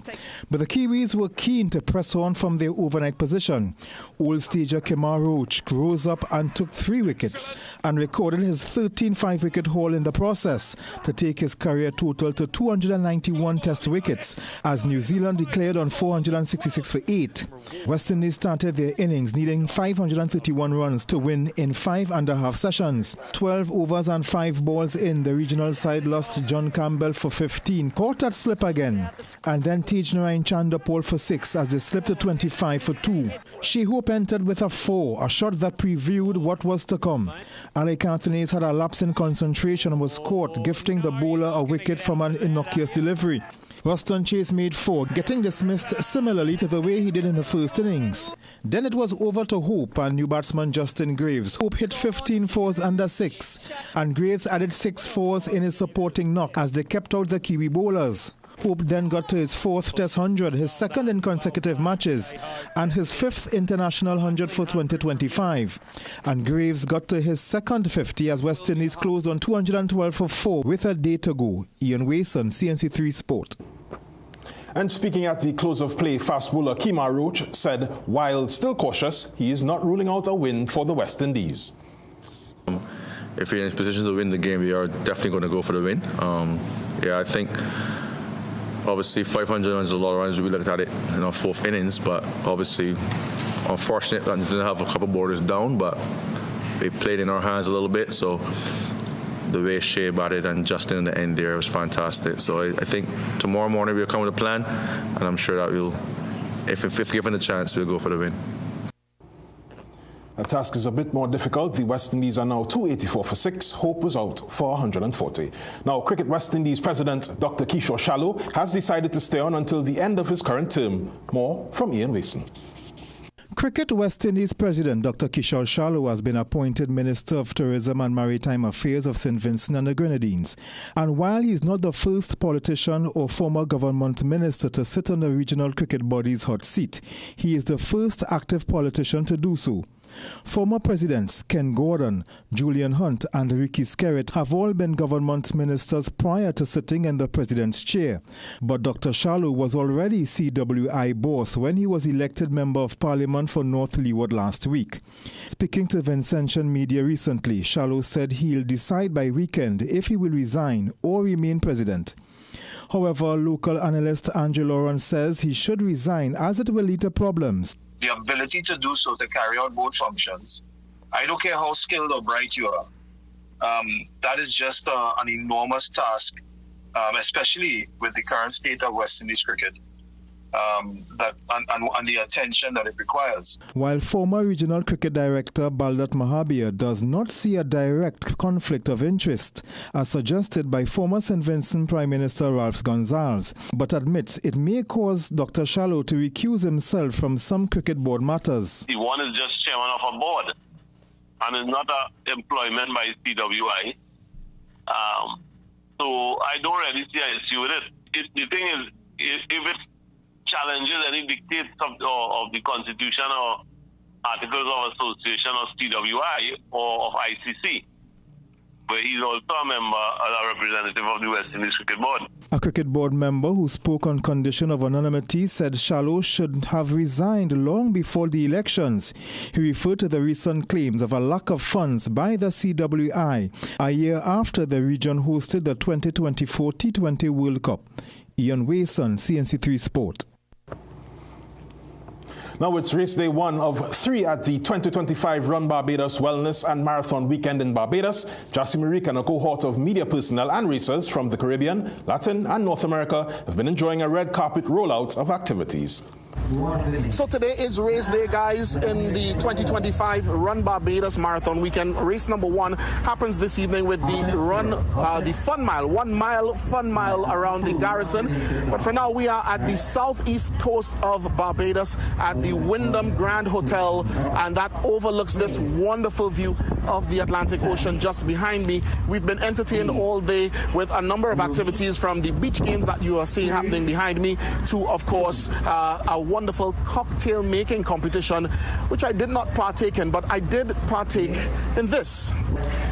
But the Kiwis were keen to press on from their overnight position. Old stager Kemar Roach rose up and took 3 wickets and recorded his 13th 5-wicket haul in the process to take his career total to 291 test wickets as New Zealand declared on 466 for 8. West Indies started their innings needing 531 runs to win in 5.5 sessions. 12 overs and 5 balls in, the regional side lost John Campbell for 15, caught that slip again, and then Tej Narayan Chandapol for 6 as they slipped to 25 for 2. Shea Hope entered with a 4, a shot that previewed what was to come. Alec Anthony's had a lapse in concentration and was caught, gifting the bowler a wicket from an innocuous delivery. Ruston Chase made 4, getting dismissed similarly to the way he did in the first innings. Then it was over to Hope and new batsman Justin Graves. Hope hit 15 fours under 6, and Graves added 6 fours in his supporting knock as they kept out the Kiwi bowlers. Hope then got to his 4th Test 100, his 2nd in consecutive matches, and his 5th international 100 for 2025. And Graves got to his 2nd 50 as West Indies closed on 212 for 4 with a day to go. Ian Wason, CNC3 Sport. And speaking at the close of play, fast bowler Kemar Roach said, while still cautious, he is not ruling out a win for the West Indies. if we're in a position to win the game, we are definitely going to go for the win. I think obviously 500 runs is a lot of runs. We looked at it in our fourth innings, but obviously unfortunate that we didn't have a couple borders down, but they played in our hands a little bit. So the way Shea batted and Justin in the end there was fantastic. So I think tomorrow morning we'll come with a plan, and I'm sure that we'll, if given a chance, we'll go for the win. The task is a bit more difficult. The West Indies are now 284 for 6. Hope was out for 140. Now, Cricket West Indies President Dr. Kishore Shallow has decided to stay on until the end of his current term. More from Ian Wason. Cricket West Indies President Dr. Kishore Shallow has been appointed Minister of Tourism and Maritime Affairs of St. Vincent and the Grenadines. And while he is not the first politician or former government minister to sit on the regional cricket body's hot seat, he is the first active politician to do so. Former presidents Ken Gordon, Julian Hunt and Ricky Skerritt have all been government ministers prior to sitting in the president's chair. But Dr. Shallow was already CWI boss when he was elected Member of Parliament for North Leeward last week. Speaking to Vincentian media recently, Shallow said he'll decide by weekend if he will resign or remain president. However, local analyst Andrew Lawrence says he should resign as it will lead to problems. The ability to do so, to carry out both functions. I don't care how skilled or bright you are. That is just an enormous task, especially with the current state of West Indies cricket. And the attention that it requires. While former Regional Cricket Director Baldat Mahabir does not see a direct conflict of interest, as suggested by former St. Vincent Prime Minister Ralph Gonsalves, but admits it may cause Dr. Shallow to recuse himself from some cricket board matters. The one is just chairman of a board, and it's not an employment by CWI. So I don't really see an issue with it. The thing is, if it challenges any dictates of the Constitution or Articles of Association of CWI or of ICC, but he's also a member, a representative of the West Indies Cricket Board. A cricket board member who spoke on condition of anonymity said Shallow should have resigned long before the elections. He referred to the recent claims of a lack of funds by the CWI a year after the region hosted the 2024 T20 World Cup. Ian Wason, CNC3 Sport. Now it's race day 1 of 3 at the 2025 Run Barbados Wellness and Marathon Weekend in Barbados. Jassy Marique and a cohort of media personnel and racers from the Caribbean, Latin and North America have been enjoying a red carpet rollout of activities. So today is race day, guys, in the 2025 Run Barbados Marathon Weekend. Race number 1 happens this evening with the fun mile, 1 mile fun mile around the Garrison. But for now, we are at the southeast coast of Barbados at the Wyndham Grand Hotel, and that overlooks this wonderful view of the Atlantic Ocean just behind me. We've been entertained all day with a number of activities, from the beach games that you are seeing happening behind me to, of course, a wonderful cocktail making competition, which I did not partake in, but I did partake in this.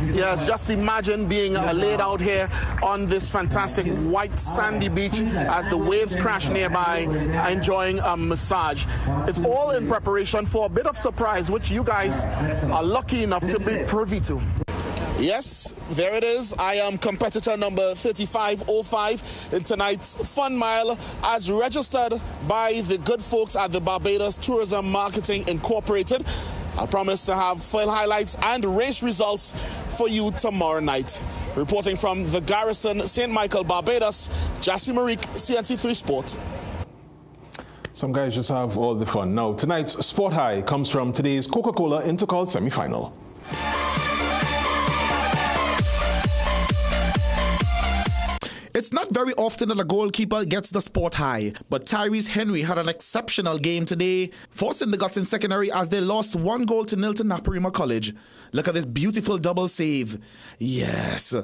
Yes, just imagine being laid out here on this fantastic white sandy beach as the waves crash nearby, enjoying a massage. It's all in preparation for a bit of surprise, which you guys are lucky enough to be privy to. Yes, there it is. I am competitor number 3505 in tonight's Fun Mile, as registered by the good folks at the Barbados Tourism Marketing Incorporated. I promise to have full highlights and race results for you tomorrow night. Reporting from the Garrison, St. Michael, Barbados, Jassy Marique, CNC3 Sport. Some guys just have all the fun. Now, tonight's Sport High comes from today's Coca-Cola Intercall semi-final. It's not very often that a goalkeeper gets the sport high, but Tyrese Henry had an exceptional game today, forcing the Guts in secondary as they lost 1-0 to Naparima College. Look at this beautiful double save. Yes.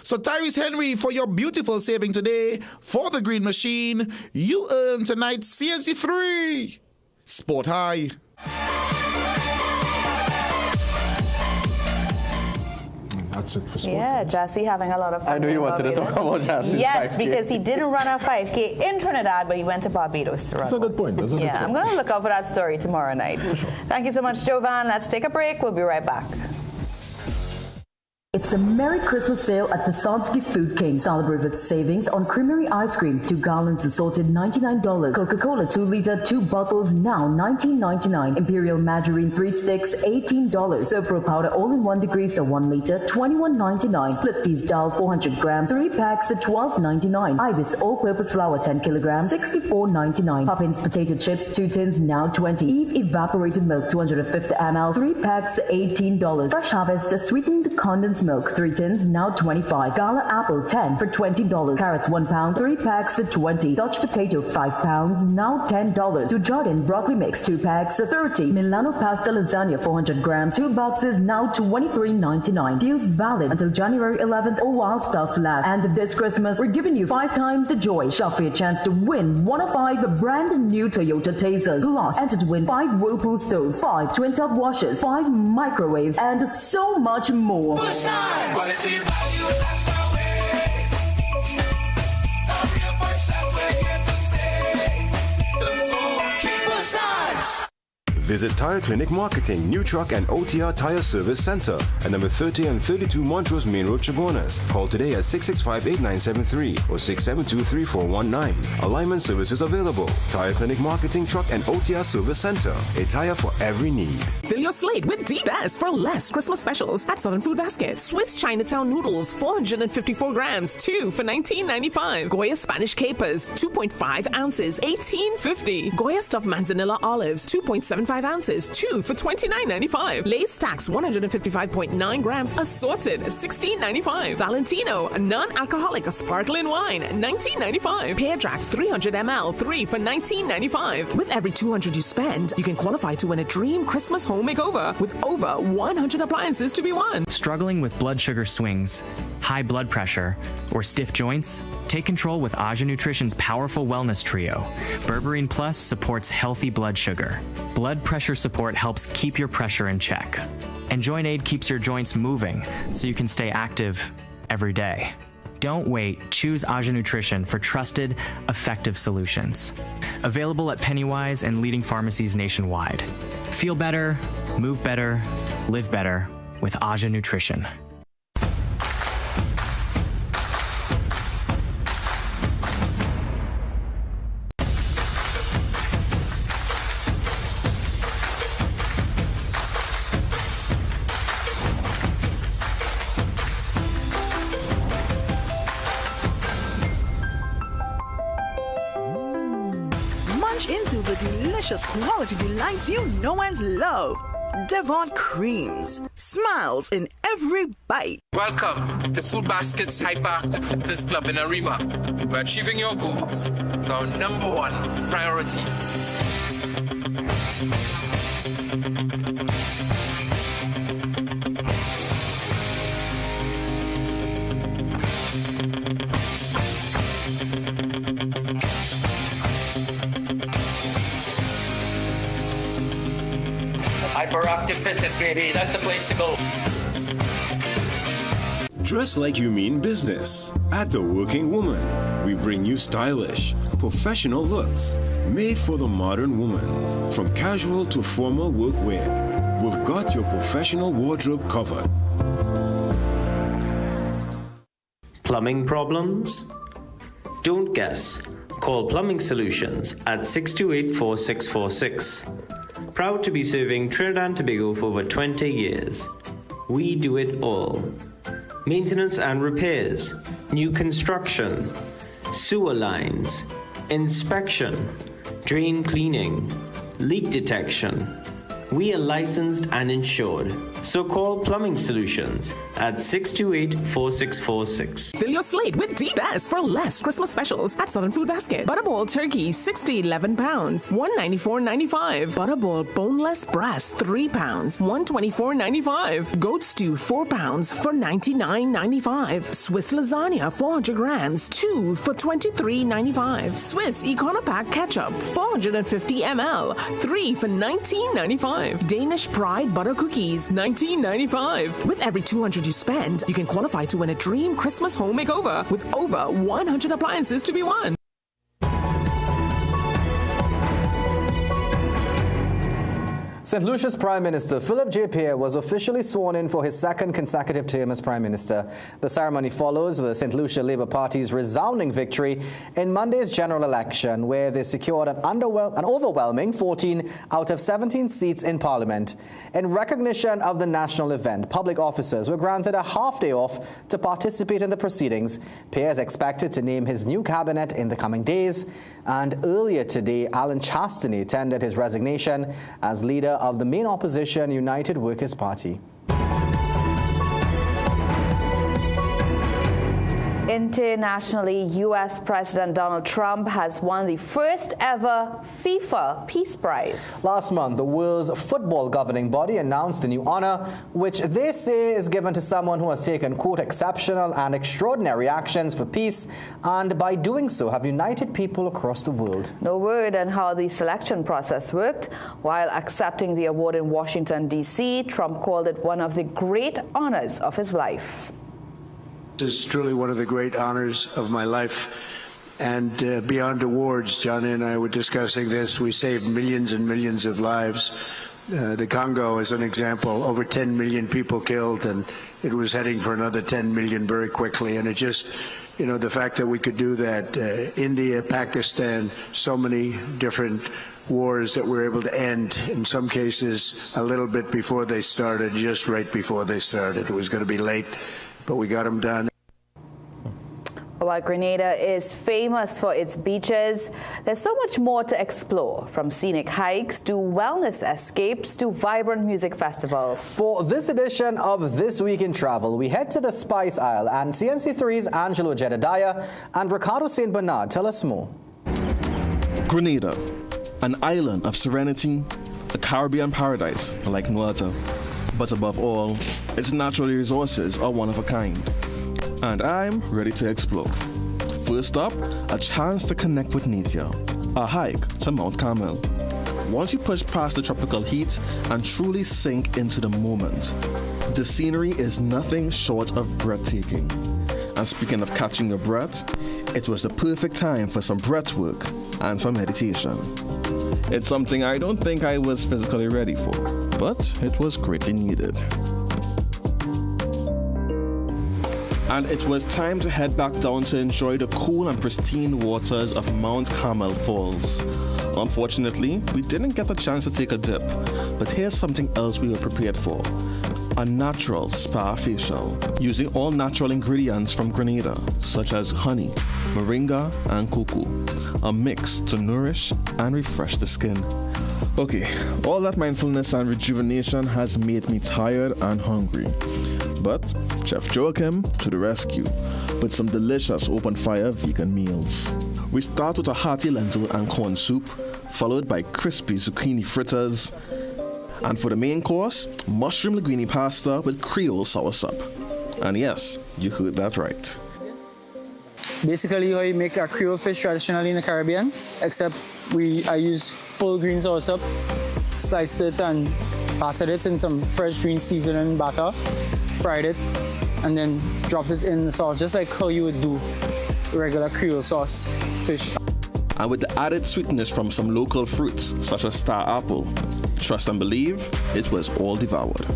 So Tyrese Henry, for your beautiful saving today for the Green Machine, you earn tonight's CNC3 Sport High. That's it for sport. Yeah, Jassy having a lot of fun. I knew you wanted to talk about Jassy. Yes, because he didn't run a 5K in Trinidad, but he went to Barbados to run. That's a good point. I'm going to look out for that story tomorrow night. Thank you so much, Jovan. Let's take a break. We'll be right back. It's a Merry Christmas sale at Passantski Food King. Celebrate with savings on creamery ice cream, 2 gallons assorted $99. Coca-Cola 2 liter, 2 bottles now $19.99. Imperial margarine 3 sticks $18. Sopro powder all-in-1 degreaser 1 liter $21.99. Split peas dal 400 grams, 3 packs at $12.99. Ibis all-purpose flour 10 kilograms $64.99. Poppins potato chips 2 tins now $20. Eve evaporated milk 250 ml 3 packs $18. Fresh Harvest sweetened condensed milk 3 tins now $25. Gala apple 10 for $20. Carrots 1 pound 3 packs at $20. Dutch potato 5 pounds now $10. To Jordan broccoli mix 2 packs at $30. Milano pasta lasagna 400 grams 2 boxes now $23.99. Deals valid until January 11th or while stocks last. And this Christmas we're giving you 5 times the joy. Shop for your chance to win 1 of 5 brand new Toyota Tasers. Plus enter to win 5 Whirlpool stoves, 5 twin top washers, 5 microwaves, and so much more. Quality value, that's our way. A real push, that's where you get to stay. The food keep us on. Visit Tire Clinic Marketing, New Truck and OTR Tire Service Center at number 30 and 32 Montrose Main Road, Chabonas. Call today at 665-8973 or 672-3419. Alignment services available. Tire Clinic Marketing, Truck and OTR Service Center. A tire for every need. Fill your slate with the best for less Christmas specials at Southern Food Basket. Swiss Chinatown noodles, 454 grams, 2 for $19.95. Goya Spanish capers, 2.5 ounces, $18.50. Goya stuffed manzanilla olives, 2.75 ounces, 2 for $29.95. Lay's Stacks, 155.9 grams, assorted, $16.95. Valentino, non-alcoholic sparkling wine, $19.95. Pear Drax, 300 ml, 3 for $19.95. With every $200 you spend, you can qualify to win a dream Christmas home makeover with over 100 appliances to be won. Struggling with blood sugar swings, high blood pressure, or stiff joints? Take control with Aja Nutrition's powerful wellness trio. Berberine Plus supports healthy blood sugar. Blood pressure support helps keep your pressure in check. And Joint Aid keeps your joints moving so you can stay active every day. Don't wait. Choose Aja Nutrition for trusted, effective solutions. Available at Pennywise and leading pharmacies nationwide. Feel better, move better, live better with Aja Nutrition. Into the delicious quality delights you know and love. Devon Creams. Smiles in every bite. Welcome to Food Basket's Hyperactive Fitness Club in Arima, where achieving your goals is our #1 priority. Hyperactive Fitness, baby. That's the place to go. Dress like you mean business. At The Working Woman, we bring you stylish, professional looks made for the modern woman. From casual to formal workwear, we've got your professional wardrobe covered. Plumbing problems? Don't guess. Call Plumbing Solutions at 628-4646. Proud to be serving Trinidad and Tobago for over 20 years. We do it all. Maintenance and repairs, new construction, sewer lines, inspection, drain cleaning, leak detection. We are licensed and insured. So call Plumbing Solutions at 628-4646. Fill your slate with the best for less Christmas specials at Southern Food Basket. Butterball turkey, 6 to 11 pounds, $194.95. Butterball boneless breast, 3 pounds, $124.95. Goat stew, 4 pounds for $99.95. Swiss lasagna, 400 grams, 2 for $23.95. Swiss Econopack ketchup, 450 ml, 3 for $19.95. Danish Pride butter cookies, $19.95. With every $200 you spend, you can qualify to win a dream Christmas home makeover with over 100 appliances to be won. St. Lucia's Prime Minister Philip J. Pierre was officially sworn in for his second consecutive term as Prime Minister. The ceremony follows the St. Lucia Labour Party's resounding victory in Monday's general election, where they secured an overwhelming 14 out of 17 seats in Parliament. In recognition of the national event, public officers were granted a half-day off to participate in the proceedings. Pierre is expected to name his new cabinet in the coming days. And earlier today, Alan Chastany tendered his resignation as leader of the main opposition United Workers' Party. Internationally, U.S. President Donald Trump has won the first ever FIFA Peace Prize. Last month, the world's football governing body announced a new honor, which they say is given to someone who has taken, quote, exceptional and extraordinary actions for peace, and by doing so have united people across the world. No word on how the selection process worked. While accepting the award in Washington, D.C., Trump called it one of the great honors of his life. This is truly one of the great honors of my life. And beyond awards, Johnny and I were discussing this, we saved millions and millions of lives. The Congo is an example, over 10 million people killed, and it was heading for another 10 million very quickly. And it just, you know, the fact that we could do that, India, Pakistan, so many different wars that we're able to end, in some cases a little bit before they started, just right before they started. It was going to be late, but we got them done. While Grenada is famous for its beaches, there's so much more to explore, from scenic hikes to wellness escapes to vibrant music festivals. For this edition of This Week in Travel, we head to the Spice Isle, and CNC3's Angelo Jedediah and Ricardo St. Bernard tell us more. Grenada, an island of serenity, a Caribbean paradise like no other. But above all, its natural resources are one of a kind. And I'm ready to explore. First up, a chance to connect with nature, a hike to Mount Carmel. Once you push past the tropical heat and truly sink into the moment, the scenery is nothing short of breathtaking. And speaking of catching your breath, it was the perfect time for some breath work and some meditation. It's something I don't think I was physically ready for, but it was greatly needed. And it was time to head back down to enjoy the cool and pristine waters of Mount Carmel Falls. Unfortunately, we didn't get the chance to take a dip, but here's something else we were prepared for. A natural spa facial, using all natural ingredients from Grenada, such as honey, moringa, and cocoa, a mix to nourish and refresh the skin. Okay, all that mindfulness and rejuvenation has made me tired and hungry. But Chef Joachim to the rescue with some delicious open-fire vegan meals. We start with a hearty lentil and corn soup, followed by crispy zucchini fritters, and for the main course, mushroom linguine pasta with Creole soursop. And yes, you heard that right. Basically, how you make a Creole fish traditionally in the Caribbean, except I use full green soursop, sliced it and battered it in some fresh green seasoning batter, fried it, and then dropped it in the sauce, just like how you would do regular Creole sauce fish. And with the added sweetness from some local fruits, such as star apple, trust and believe, it was all devoured.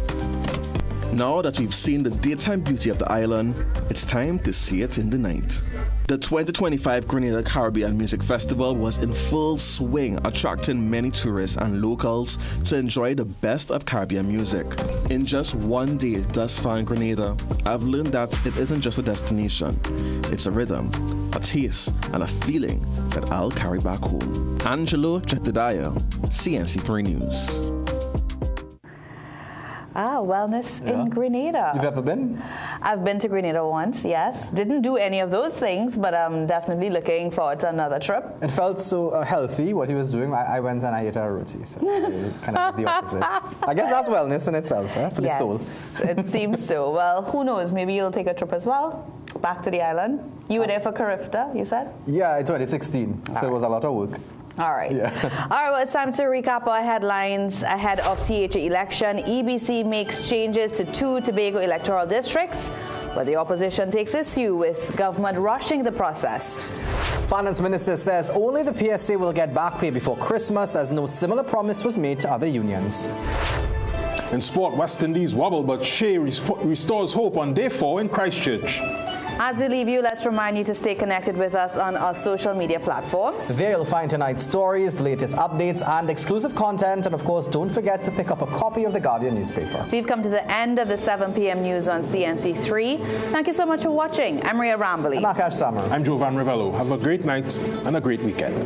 Now that we've seen the daytime beauty of the island, it's time to see it in the night. The 2025 Grenada Caribbean Music Festival was in full swing, attracting many tourists and locals to enjoy the best of Caribbean music. In just one day thus far in Grenada, I've learned that it isn't just a destination. It's a rhythm, a taste, and a feeling that I'll carry back home. Angelo Jedediah, CNC3 News. Wellness in Grenada. You've ever been? I've been to Grenada once, yes. Didn't do any of those things, but I'm definitely looking forward to another trip. It felt so healthy, what he was doing. I went and I ate a roti, so kind of the opposite. I guess that's wellness in itself, for the soul. It seems so. Well, who knows? Maybe you'll take a trip as well, back to the island. You were there for Carifta, you said? Yeah, in 2016, so it was a lot of work. All right. Yeah. All right, well, it's time to recap our headlines ahead of THA election. EBC makes changes to 2 Tobago electoral districts, but the opposition takes issue with government rushing the process. Finance Minister says only the PSA will get back pay before Christmas, as no similar promise was made to other unions. In sport, West Indies wobble, but Shea restores hope on day 4 in Christchurch. As we leave you, let's remind you to stay connected with us on our social media platforms. There you'll find tonight's stories, the latest updates, and exclusive content. And of course, don't forget to pick up a copy of the Guardian newspaper. We've come to the end of the 7 p.m. news on CNC3. Thank you so much for watching. I'm Maria Ramboli. I'm Akash Samar. I'm Jovan Ravello. Have a great night and a great weekend.